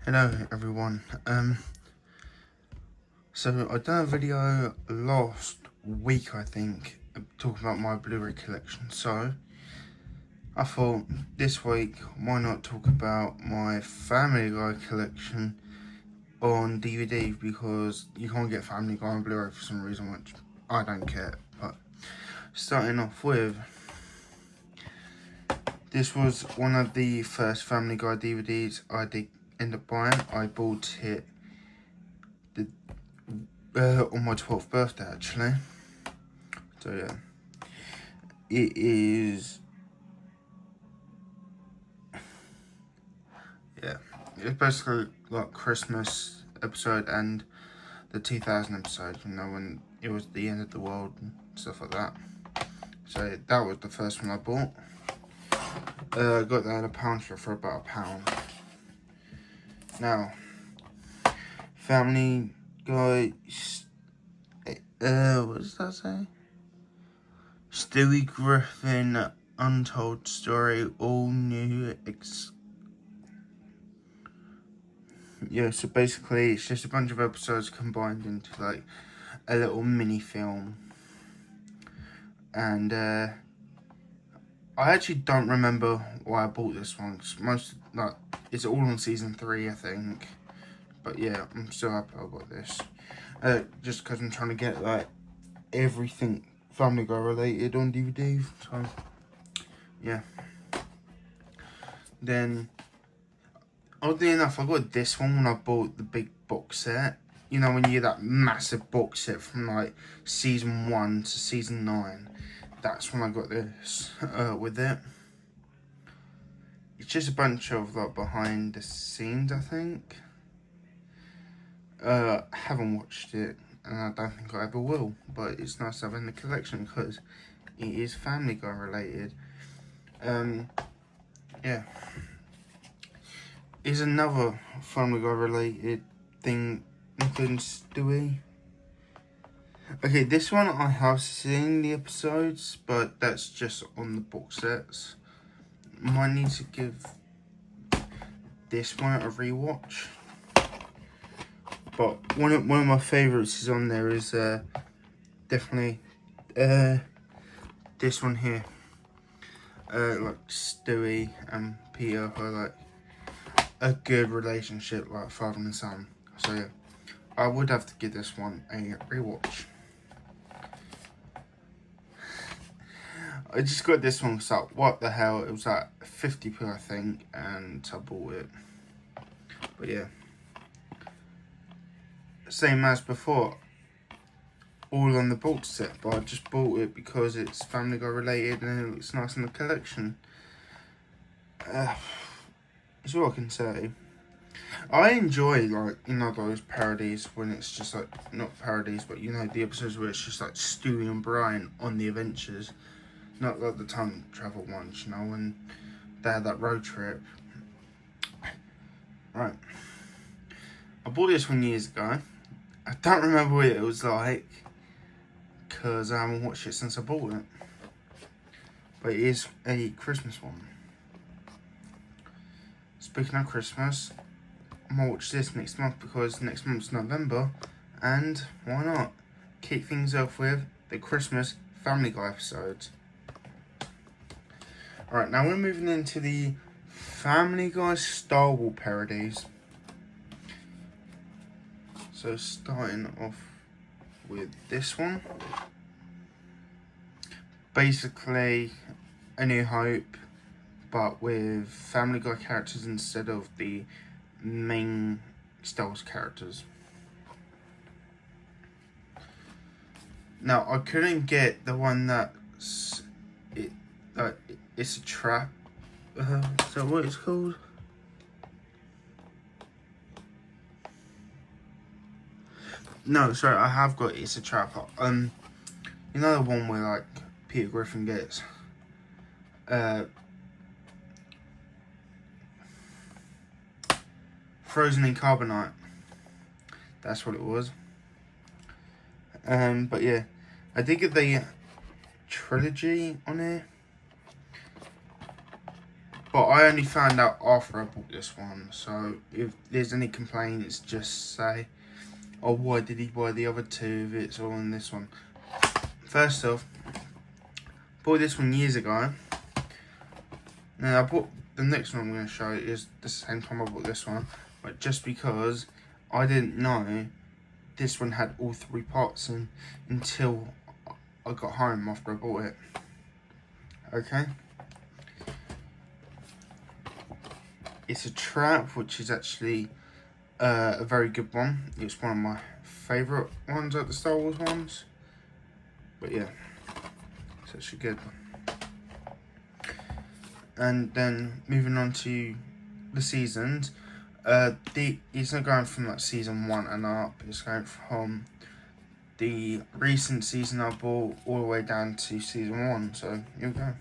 Hello everyone. So I done a video last week, I think, talking about my Blu-ray collection. So I thought this week, why not talk about my Family Guy collection on DVD, because you can't get Family Guy on Blu-ray for some reason, which I don't care. But starting off with, this was one of the first Family Guy DVDs I did end up buying. I bought it on my 12th birthday, actually. So yeah, it is, it's basically like Christmas episode and the 2000 episode, when it was the end of the world and stuff like that. So that was the first one I bought. I got that at a pound shop for about £1. Now, Family Guy, what does that say? Stewie Griffin Untold Story, all new. So basically it's just a bunch of episodes combined into like a little mini film. And I actually don't remember why I bought this one, cause it's all on season 3, I think. But yeah, I'm still happy I got this. Just because I'm trying to get like everything Family Guy related on DVD. So yeah. Then, oddly enough, I got this one when I bought the big box set. When you get that massive box set from like season 1 to season 9. That's when I got this with it. It's just a bunch of like behind the scenes, I think. I haven't watched it, and I don't think I ever will. But it's nice to have in the collection because it is Family Guy related. Yeah. Is another Family Guy related thing, including Stewie. Okay, this one I have seen the episodes, but that's just on the box sets. Might need to give this one a rewatch. But one of my favourites is on there is definitely this one here. Like Stewie and Peter are like a good relationship, like father and son. So yeah, I would have to give this one a rewatch. I just got this one because like, what the hell, it was like 50p I think, and I bought it. But yeah, same as before, all on the box set, but I just bought it because it's Family Guy related and it looks nice in the collection. That's all I can say. I enjoy those parodies when it's just like, not parodies, but the episodes where it's just like Stewie and Brian on the adventures. Not like the time travel ones, when they had that road trip. Right. I bought this one years ago. I don't remember what it was like, because I haven't watched it since I bought it. But it is a Christmas one. Speaking of Christmas, I'm going to watch this next month because next month's November. And why not? Kick things off with the Christmas Family Guy episodes. Alright, now we're moving into the Family Guy Star Wars parodies. So starting off with this one. Basically, A New Hope, but with Family Guy characters instead of the main Star Wars characters. Now, I couldn't get the one that's it's a trap. Is that what it's called? No, sorry, I have got It's a Trap. The one where like Peter Griffin gets frozen in carbonite. That's what it was. But yeah, I did get the trilogy on here. But I only found out after I bought this one, so if there's any complaints, just say, oh, why did he buy the other two if it's all on this one? First off, bought this one years ago. Now I bought the next one I'm going to show you is the same time I bought this one, but just because I didn't know this one had all three parts in until I got home after I bought it. Okay. It's a trap, which is actually a very good one. It's one of my favourite ones at the Star Wars ones. But yeah, it's actually good. And then moving on to the seasons. It's not going from like season 1 and up. It's going from the recent season I bought all the way down to season 1. So here we go.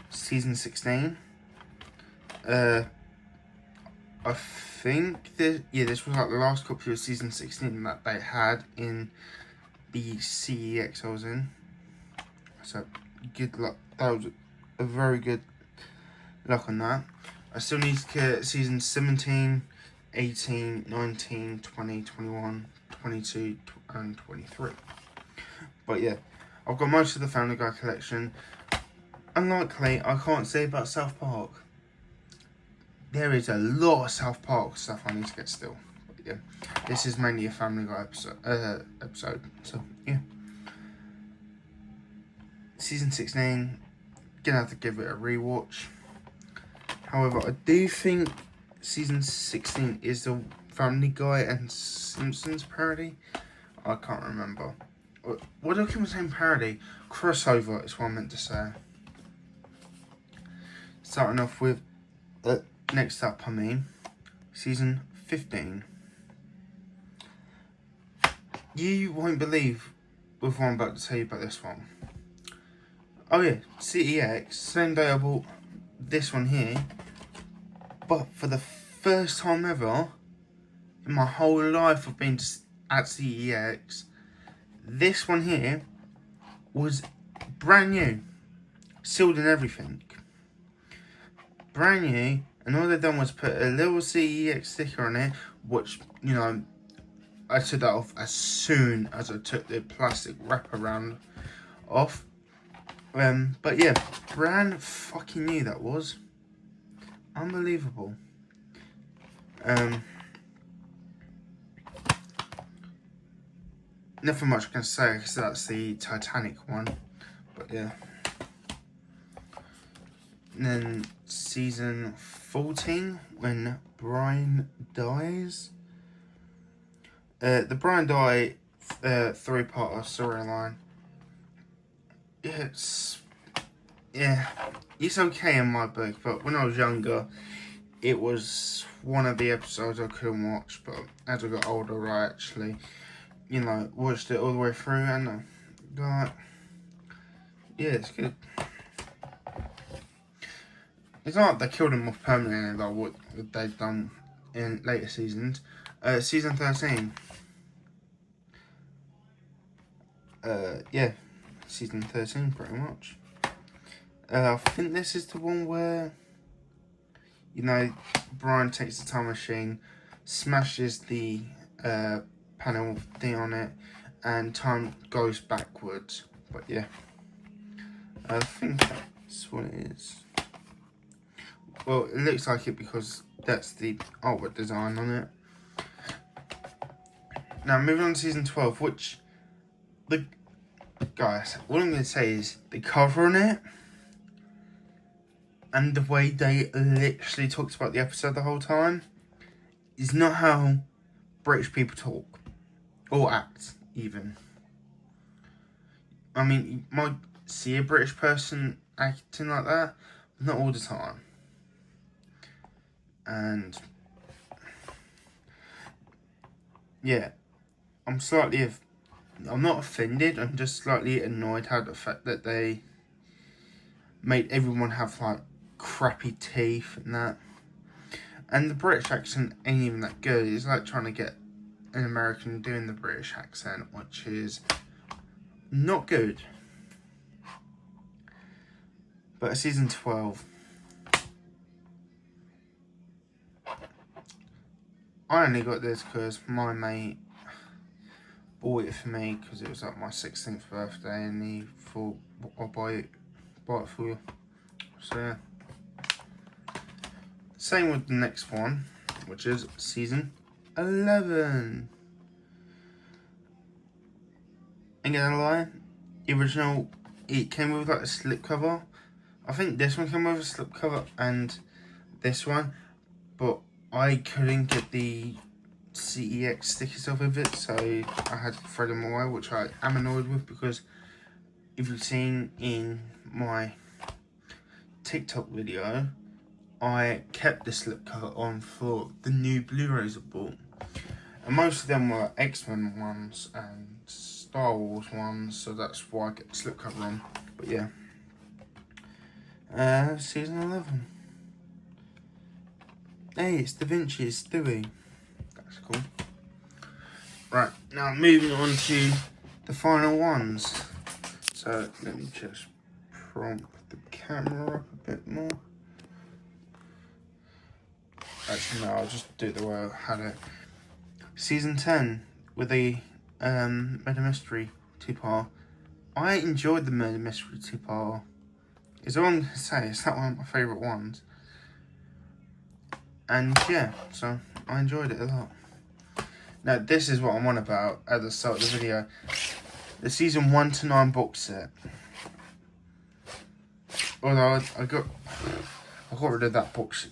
Season 16. I think this was like the last copy of season 16 that they had in the CEX I was in. So good luck. That was a very good luck on that. I still need to get season 17, 18, 19, 20, 21, 22, and 23. But yeah, I've got most of the Family Guy collection. Unlikely, I can't say about South Park. There is a lot of South Park stuff I need to get still. But yeah, this is mainly a Family Guy episode. So yeah, season 16, gonna have to give it a rewatch. However, I do think season 16 is the Family Guy and Simpsons parody. I can't remember. What do I keep saying parody? Crossover is what I meant to say. Starting off with next up, season 15. You won't believe with what I'm about to tell you about this one. Oh yeah, CEX, same day I bought this one here, but for the first time ever in my whole life of being at CEX, this one here was brand new, sealed and everything. Brand new, and all they've done was put a little CEX sticker on it, which, you know, I took that off as soon as I took the plastic wraparound off. But yeah, brand fucking new that was. Unbelievable. Nothing much I can say because that's the Titanic one. But yeah. And then season 14, when Brian dies. The Brian die 3-part storyline. It's okay in my book, but when I was younger, it was one of the episodes I couldn't watch. But as I got older, I actually, watched it all the way through, and yeah, it's good. It's not like they killed him off permanently, like what they've done in later seasons. Season 13. Yeah, season 13 pretty much. I think this is the one where, Brian takes the time machine, smashes the panel thing on it, and time goes backwards. But yeah, I think that's what it is. Well, it looks like it because that's the artwork design on it. Now, moving on to season 12, which, guys, all I'm going to say is the cover on it and the way they literally talked about the episode the whole time is not how British people talk or act, even. I mean, you might see a British person acting like that, but not all the time. And yeah, I'm not offended, I'm just slightly annoyed at the fact that they made everyone have like crappy teeth and that. And the British accent ain't even that good. It's like trying to get an American doing the British accent, which is not good. But season 12, I only got this because my mate bought it for me because it was like my 16th birthday, and he thought I'll buy it for you. So yeah. Same with the next one, which is season 11. Ain't gonna lie, the original, it came with like a slipcover. I think this one came with a slipcover and this one, but I couldn't get the CEX stickers off of it, so I had to throw them away, which I am annoyed with, because if you've seen in my TikTok video, I kept the slipcover on for the new Blu-rays I bought, and most of them were X-Men ones and Star Wars ones, so that's why I get the slipcover on. But yeah, season 11. Hey, it's Da Vinci, it's Stewie. That's cool. Right, now moving on to the final ones. So let me just prompt the camera up a bit more. Actually, no, I'll just do it the way I had it. Season 10 with the Murder Mystery 2-part. I enjoyed the Murder Mystery 2-part. It's all I'm going to say, it's not one of my favourite ones. And yeah, so I enjoyed it a lot. Now, this is what I'm on about at the start of the video. The season 1 to 9 box set. Although I got rid of that box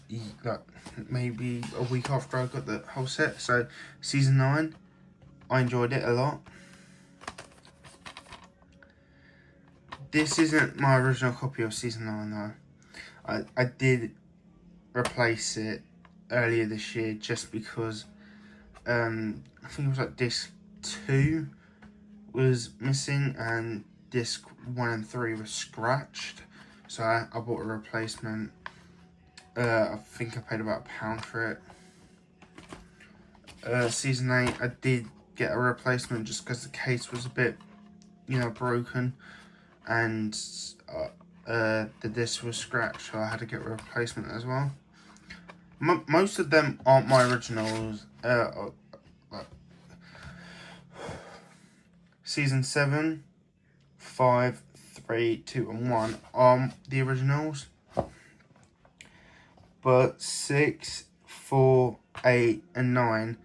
like maybe a week after I got the whole set. So season 9, I enjoyed it a lot. This isn't my original copy of season 9 though. I did replace it earlier this year just because I think it was like disc 2 was missing and disc 1 and 3 was scratched, so I bought a replacement. I think I paid about £1 for it. Season 8, I did get a replacement just because the case was a bit, broken, and the disc was scratched, so I had to get a replacement as well. Most of them aren't my originals. Season 7, 5, 3, 2 and 1 are the originals. But 6, 4, 8 and 9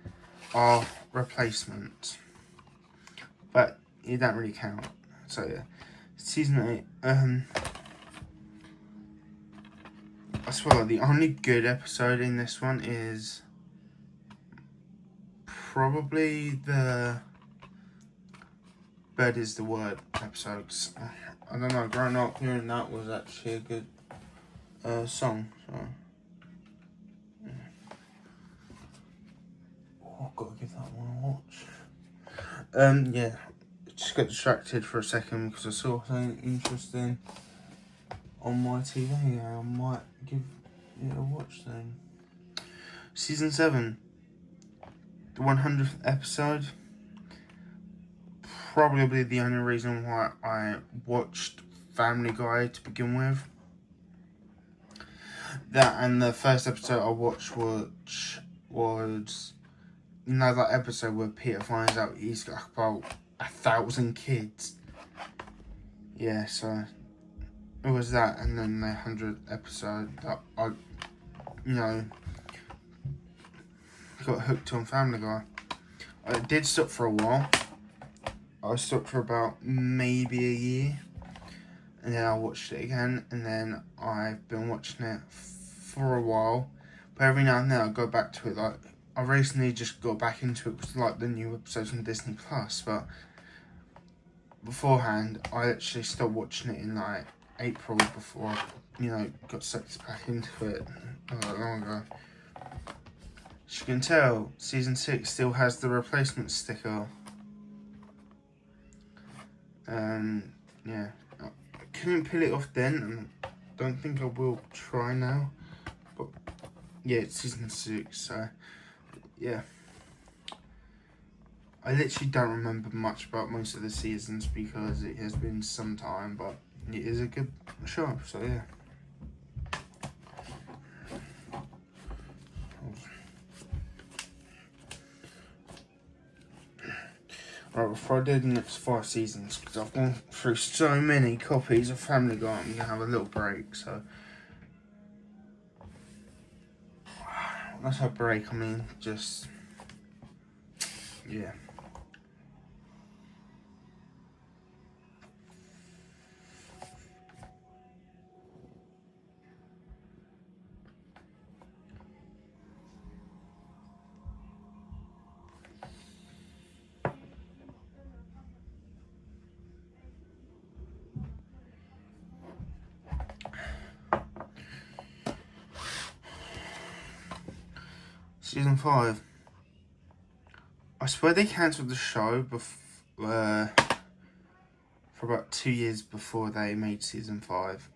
are replacements. But it don't really count. So yeah. Season 8. I swear the only good episode in this one is probably the Bird is the Word episodes. I don't know, growing up hearing that was actually a good song. So yeah. Oh, I've got to give that one a watch. Yeah, just got distracted for a second because I saw something interesting on my TV. I might give it a watch then. Season 7, the 100th episode. Probably the only reason why I watched Family Guy to begin with. That and the first episode I watched was that episode where Peter finds out he's got about 1,000 kids. Yeah, so it was that, and then the 100th episode that I, got hooked on Family Guy. I did stop for a while. I stopped for about maybe a year, and then I watched it again, and then I've been watching it for a while, but every now and then I go back to it. Like, I recently just got back into it with like the new episodes on Disney Plus, but beforehand I actually stopped watching it in like April before I, got sucked back into it not that long ago. As you can tell, season 6 still has the replacement sticker. Yeah, I couldn't peel it off then, and don't think I will try now, but yeah, it's season 6, so yeah. I literally don't remember much about most of the seasons because it has been some time, but it is a good show, so yeah. Right, before I do the next 5 seasons, because I've gone through so many copies of Family Guy, I'm going to have a little break, so... Let's have a break, I mean, just... yeah. Season 5. I swear they cancelled the show for about 2 years before they made season 5.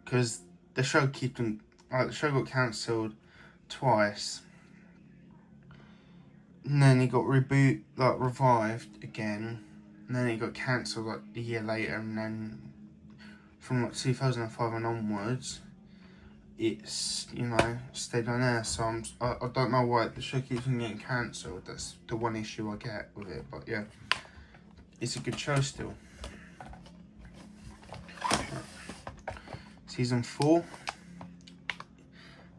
Because the show the show got cancelled twice. And then it got revived again. And then it got cancelled like a year later, and then from like 2005 and onwards, it's, you know, stayed on there. So I don't know why the show keeps on getting cancelled. That's the one issue I get with it. But yeah, it's a good show still. Season 4.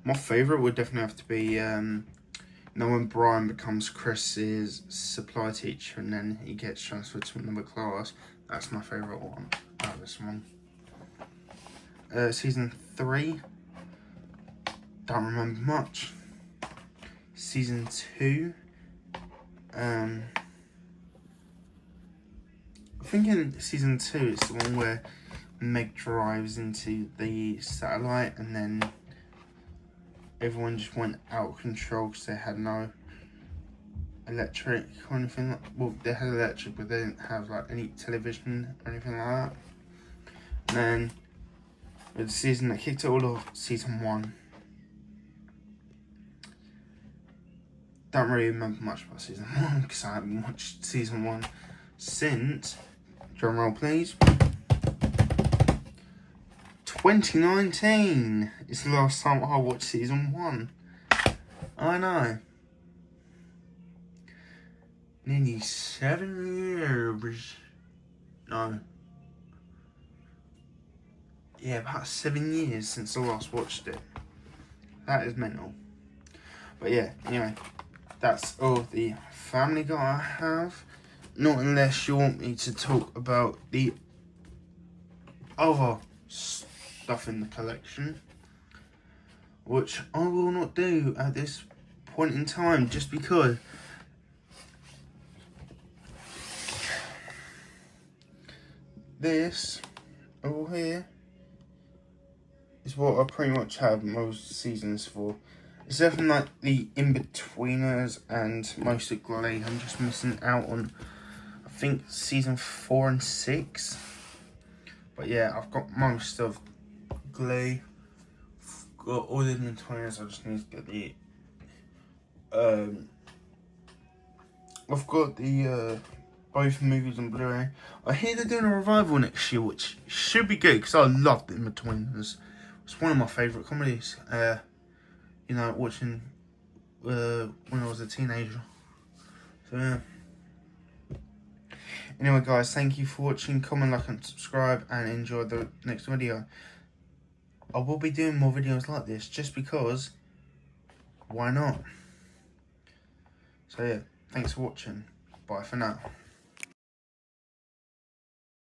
My favourite would definitely have to be, you know, when Brian becomes Chris's supply teacher and then he gets transferred to another class. That's my favourite one out of this one. Season 3. Don't remember much. Season 2. I think in season 2 it's the one where Meg drives into the satellite and then everyone just went out of control because they had no electric or anything. Well, they had electric, but they didn't have like any television or anything like that. And then with the season that kicked it all off, season 1. Don't really remember much about season 1 because I haven't watched season 1 since, drum roll please, 2019 is the last time I watched season 1. I know. Nearly 7 years. No. Yeah, about 7 years since I last watched it. That is mental. But yeah, anyway, that's all the Family Guy I have. Not unless you want me to talk about the other stuff in the collection, which I will not do at this point in time, just because this over here is what I pretty much have most seasons for. It's definitely like the in-betweeners and most of Glee. I'm just missing out on, I think, season 4 and 6. But yeah, I've got most of Glee. I've got all the in-betweeners. I just need to get the I've got the both movies on Blu-ray. I hear they're doing a revival next year, which should be good because I love the in-betweeners. It's one of my favourite comedies. You know, watching when I was a teenager. So yeah. Anyway guys, thank you for watching. Comment, like and subscribe, and enjoy the next video. I will be doing more videos like this just because why not? So yeah, thanks for watching. Bye for now.